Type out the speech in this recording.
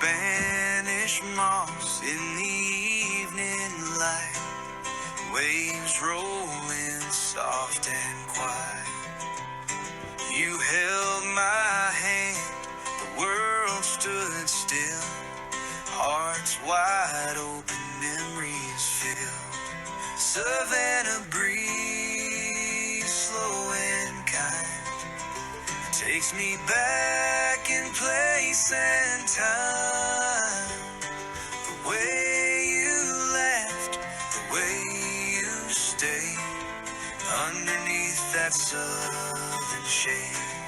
Spanish moss in the evening light, waves rolling soft and quiet. You held my hand, the world stood still, hearts wide open, memories filled. Savannah breeze, slow and kind, takes me back in place and time. The way you left, the way you stayed, underneath that southern shade.